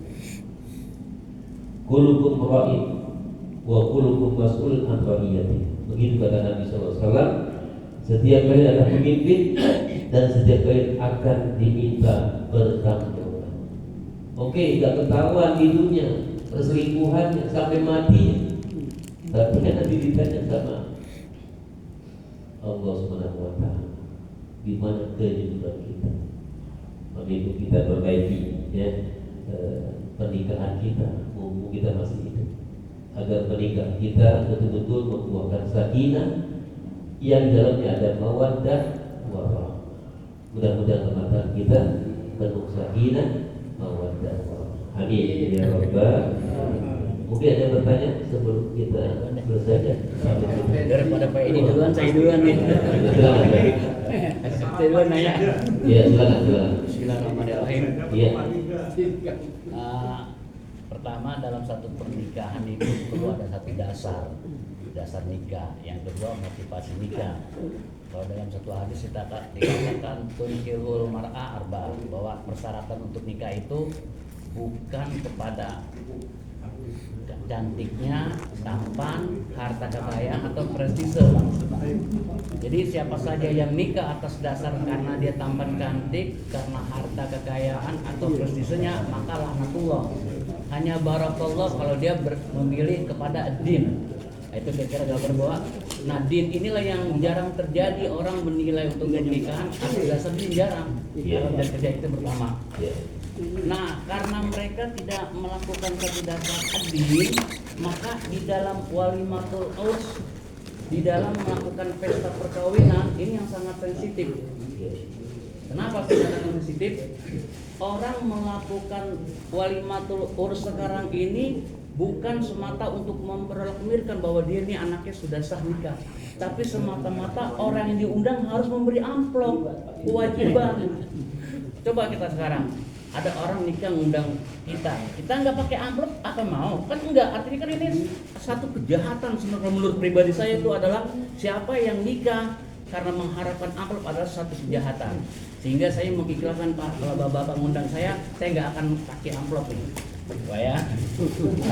Kullukum ra'in wa kullukum mas'ul an ra'iyati. Begitu kata Nabi SAW. Setiap kali ada pemimpin dan setiap kali akan diminta bertanggungjawab. Oke, tidak ketahuan di dunia perselingkuhannya sampai mati, tapi kan nanti ditanya sama Allah Subhanahu wa Ta'ala, di mana kejujuran kita. Maka itu kita perbaiki ya, pernikahan kita, mumpung kita masih hidup, agar pernikahan kita betul-betul membuahkan sakinah yang di dalamnya ada mawaddah warahmah. Mudah-mudahan kematian kita penuh sakinah, mawaddah warahmah. Amin ya rabbal alamin. Mungkin ada yang bertanya sebelum kita selesai. Daripada Pak Edi duluan, saya duluan nih. Saya duluan nanya. Ya, silakan. Bismillahirrahmanirrahim. Iya. Pertama, dalam satu pernikahan itu perlu ada satu dasar nikah. Yang kedua, motivasi nikah. Kalau dalam satu hadis dikatakan tunkihul mar'a arba, bahwa persyaratan untuk nikah itu bukan kepada cantiknya, tampan, harta kekayaan atau prestise. Jadi siapa saja yang nikah atas dasar karena dia tampan cantik, karena harta kekayaan atau prestisenya, maka laknatullah. Hanya barakallah kalau dia memilih kepada din. Itu kira-kira gambar bahwa nah din inilah yang jarang terjadi, orang menilai untuk pernikahan atas dasar din jarang. Dan kerja itu pertama. Nah, karena mereka tidak melakukan satu dasar din, maka di dalam walimatul urs, di dalam melakukan pesta perkawinan, ini yang sangat sensitif. Kenapa sangat sensitif? Orang melakukan walimatul urs sekarang ini bukan semata untuk memproklamirkan bahwa dia ini anaknya sudah sah nikah, tapi semata-mata orang yang diundang harus memberi amplop, kewajiban. Coba kita sekarang ada orang nikah ngundang kita nggak pakai amplop, apa mau? Kan enggak, artinya kan ini satu kejahatan sebenarnya. Menurut pribadi saya itu adalah siapa yang nikah karena mengharapkan amplop adalah satu kejahatan. Sehingga saya mengikhlaskan kalau bapak-bapak ngundang saya nggak akan pakai amplop ini. Wah ya,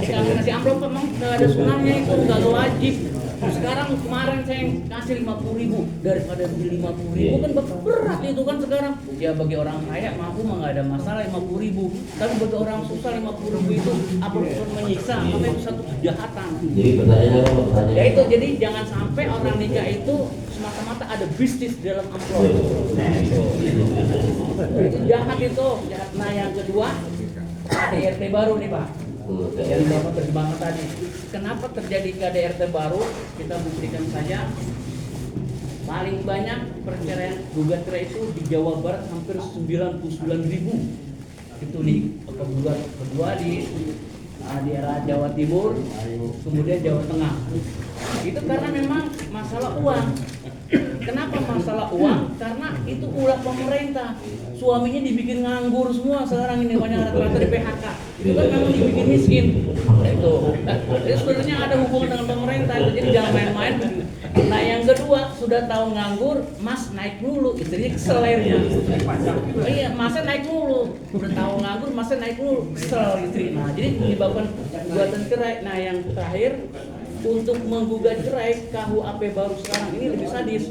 kalau ngasih amplop memang nggak ada sunahnya, itu nggak wajib. Sekarang kemarin saya kasih 50.000 daripada beli 50.000 kan berat itu kan sekarang. Ya bagi orang kaya mampu mah nggak ada masalah 50.000, tapi bagi orang susah 50.000 itu apapun menyiksa, maka itu satu kejahatan. Jadi pertanyaannya apa? Pertanyaan. Ya itu, jadi jangan sampai orang nikah itu semata-mata ada bisnis di dalam amplop. Itu jahat itu. Jahat. Nah yang kedua, KDRT baru nih Pak, yang Bapak pertimbangan tadi. Kenapa terjadi KDRT baru? Kita buktikan saja. Paling banyak perceraian gugat cerai itu di Jawa Barat hampir 99.000. Itu nih kedua di daerah Jawa Timur, kemudian Jawa Tengah. Itu karena memang masalah uang. Kenapa masalah uang? Karena itu ulah pemerintah. Suaminya dibikin nganggur semua sekarang ini, banyak rata-rata di PHK. Itu kan memang dibikin miskin. Itu. Jadi sebenarnya ada hubungan dengan pemerintah itu. Jadi jangan main-main. Nah yang kedua, sudah tahu nganggur, Mas naik dulu, istrinya kesel akhirnya. Iya, Masnya naik dulu. Udah tahu nganggur, Masnya naik dulu, kesel istri. Nah jadi menyebabkan gugatan cerai. Nah yang terakhir, untuk menggugat cerai, KUHP baru sekarang ini lebih sadis.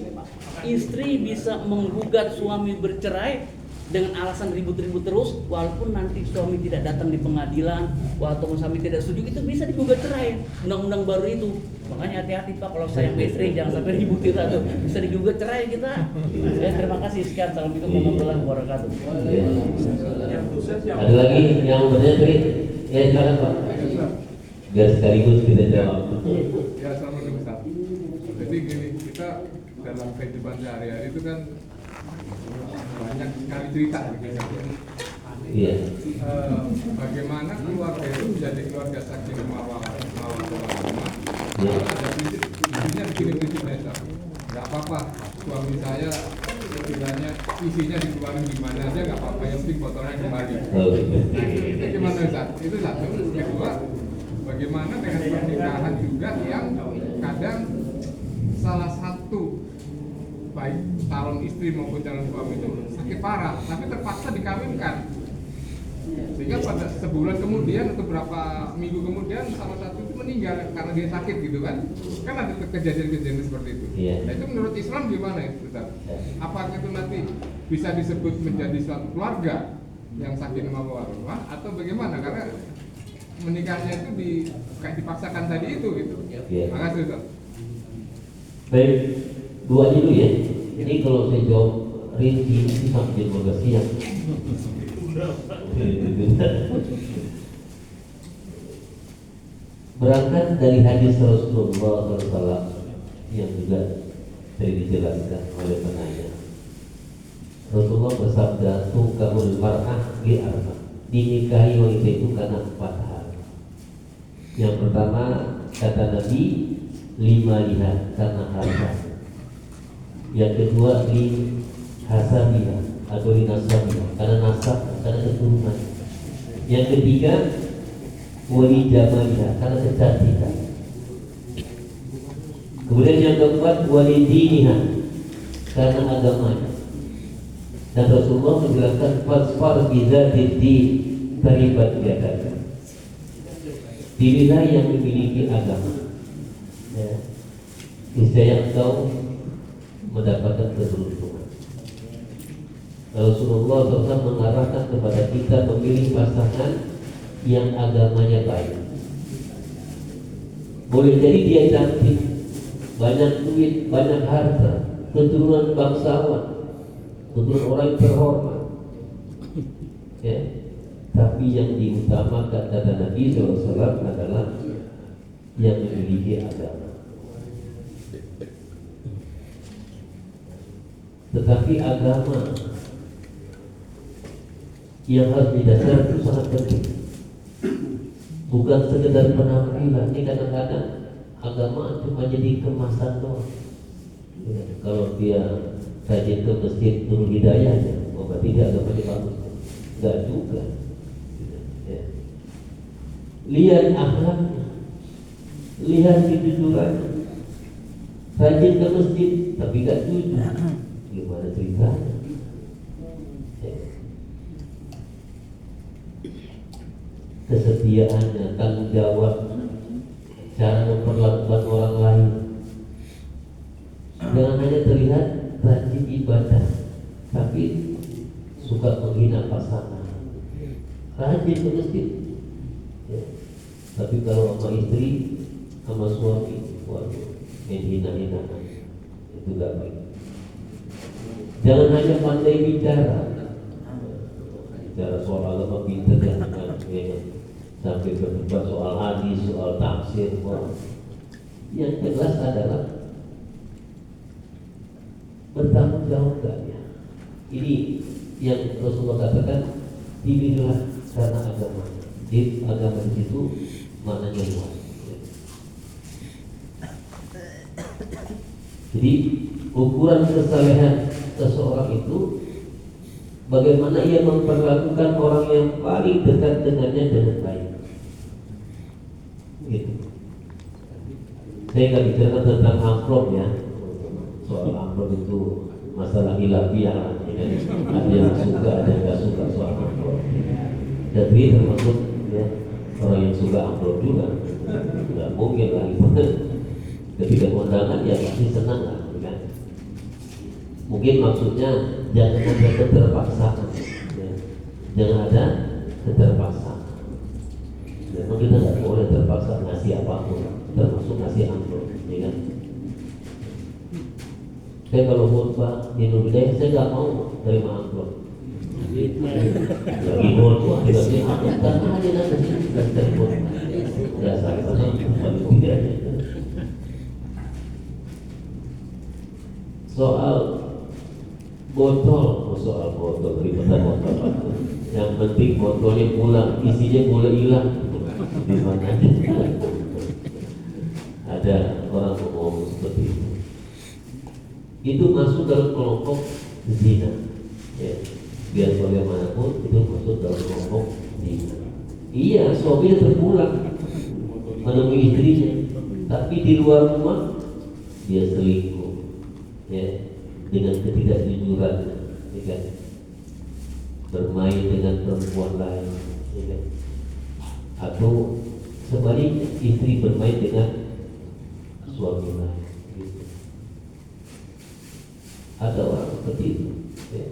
Istri bisa menggugat suami bercerai dengan alasan ribut-ribut terus, walaupun nanti suami tidak datang di pengadilan, walaupun suami tidak setuju, itu bisa digugat cerai. Undang-undang baru itu. Makanya hati-hati Pak, kalau sayang istri jangan sampai ributin atau bisa digugat cerai kita. Ya, terima kasih, sekian. Assalamualaikum warahmatullahi wabarakatuh. Ada lagi yang bertanya tadi? Ya silakan Pak. Biar sekaligus kita jawab. Ya, assalamualaikum Ustaz. Jadi gini, kita dalam kehidupan sehari-hari itu kan banyak sekali cerita gitu. Iya. Bagaimana keluarga itu menjadi keluarga sakinah mawaddah warahmah. Ya. Ada prinsipnya begini prinsipnya Ustaz. Nggak apa-apa suami saya istilahnya isinya dikeluarin gimana aja nggak apa-apa, yang penting botolnya kembali. Itu gimana Ustaz? Itu satu. Kedua, bagaimana dengan pernikahan juga yang kadang salah satu baik calon istri maupun calon suami itu sakit parah, tapi terpaksa dikawinkan, sehingga pada sebulan kemudian atau berapa minggu kemudian salah satu itu meninggal karena dia sakit gitu kan ada kejadian-kejadian seperti itu. Nah itu menurut Islam gimana ya Ustaz? Apakah itu nanti bisa disebut menjadi suatu keluarga yang sakinah mawaddah warahmah atau bagaimana? Karena menikahnya itu kayak dipaksakan tadi itu gitu. Makasih Ustaz. Baik, dua dulu ya. Ini kalau saya jawab rinci itu sampai 12 siang. Berangkat dari hadis Rasulullah SAW yang juga tadi dijelaskan oleh penanya. Rasulullah bersabda, "Tukahul mar'ah bi arba." Dinikahi wanita itu karena 4 hal. Yang pertama kata Nabi, 5 lihat karena harta. Yang kedua li hasabiha atau li nasabiha karena nasab, karena keturunan. Yang ketiga wali jamaliha karena kecantikan. Kemudian yang keempat wali diniha karena agamanya. Dan Rasulullah menjelaskan fasfar bidzatid din taribat yadaka. Dirilah yang memiliki agama. Ya. Niscaya engkau mendapatkan keberuntungan. Rasulullah SAW mengarahkan kepada kita memilih pasangan yang agamanya baik. Boleh jadi dia cantik, banyak duit, banyak harta, keturunan bangsawan, keturunan orang yang terhormat, ya. Tapi yang diutamakan kata Nabi SAW adalah yang memiliki agama. Tetapi agama yang harus didasarkan itu sangat penting. bukan sekedar penampilan. Ini kadang-kadang agama cuma jadi kemasan doang. Ya, kalau dia rajin ke masjid Nurul Hidayah, ya, berarti dia agamanya bagus. Enggak juga. Ya. Lihat akhlaknya, lihat kejujurannya. Rajin ke masjid tapi gak jujur, gimana ceritanya? Ya. Kesetiaannya, tanggung jawab, cara memperlakukan orang lain. Jangan hanya terlihat rajin ibadah, tapi suka menghina pasangan. Rajin ke masjid, ya. Tapi kalau sama istri, sama suami, waduh, hina-hina, itu gak baik. Jangan hanya pandai bicara soal agama pintar dan sampai berdebat soal hadis, soal tafsir. Yang jelas adalah bertanggung jawab gak ya? Ini yang Rasulullah katakan, pilihlah karena agama. Jadi agama di situ maknanya luas. Jadi ukuran kesalehan seseorang itu bagaimana ia memperlakukan orang yang paling dekat dengannya dengan baik. Gitu. Saya nggak bicara tentang amplop ya. Soal amplop itu masalah ilahiah, ya. Ada yang suka, ada yang nggak suka soal amplop. Jadi termasuk ya, orang yang suka amplop juga. Nggak mungkin lah itu. Ketika kondangan ya pasti senang lah, kan? Mungkin maksudnya jangan ada keterpaksaan, ya. Jangan ada keterpaksaan. Memang kita nggak boleh terpaksa ngasih apapun, termasuk ngasih amplop, ya kan? Saya kalau khutbah di Nurul Hidayah saya nggak mau terima amplop. Lagi khutbah dikasih amplop karena ada nanti dan telepon. Dasar sama tidak. Soal botol daripada botol. Yang penting botolnya pulang, isinya boleh hilang. Di mana aja. Ada orang ngomong seperti itu. Itu masuk dalam kelompok zina. Ya. Biar bagaimanapun itu masuk dalam kelompok zina. Iya, suaminya terpulang menemui istrinya, tapi di luar rumah dia selingkuh. Ya, dengan ketidakjujuran, ya kan? Bermain dengan perempuan lain, ya kan? Atau sebaliknya istri bermain dengan suami lain, gitu. Ada orang seperti itu, ya.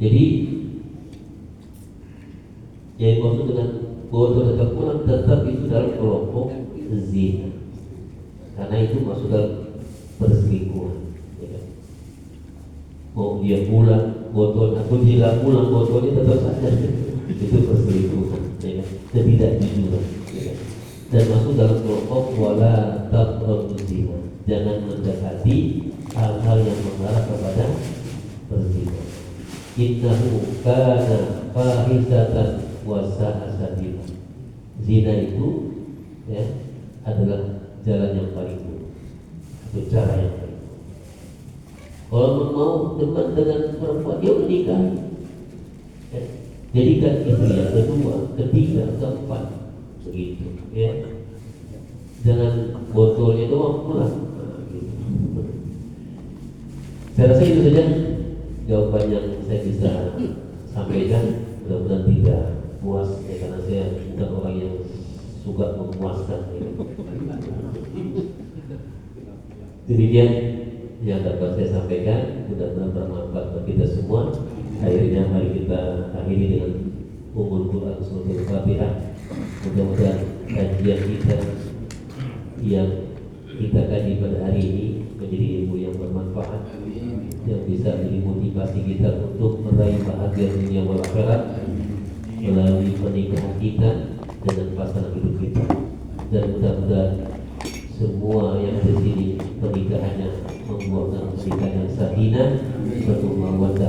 Jadi yang maksud dengan bodoh tetap pulang, tetap itu dalam kelompok zina. Karena itu masuk dalam perselingkuhan, ya kan? Mau dia pulang botol atau dia pulang botolnya tetap saja itu perselingkuhan, ya kan? Ketidakjujuran, ya kan? Dan masuk dalam kelompok wala taqrabuz zina. Jangan mendekati hal-hal yang mengarah kepada perzinahan. Innahu kana fahishatan wa sa'a sabila. Zina itu ya adalah jalan yang paling buruk, itu cara yang paling buruk. Kalau mau dekat dengan perempuan, dia menikah. Ya. Jadikan istri yang kedua, ketiga, keempat, begitu. Ya. Jangan botolnya doang pulang. Nah, gitu. Saya rasa itu saja jawaban yang saya bisa sampaikan. Mudah-mudahan tidak puas, ya, karena saya bukan orang yang suka memuaskan, ya. Demikian yang dapat saya sampaikan, mudah-mudahan bermanfaat bagi kita semua. Akhirnya mari kita akhiri dengan Ummul Quran Suratul Fatihah. Mudah-mudahan kajian kita yang kita kaji pada hari ini menjadi ilmu yang bermanfaat, yang bisa menjadi motivasi kita untuk meraih bahagia dunia wal akhirat melalui pernikahan kita dengan pasangan hidup kita. Dan mudah-mudahan semua yang di sini pernikahannya membuahkan pernikahan yang sakinah, penuh mawaddah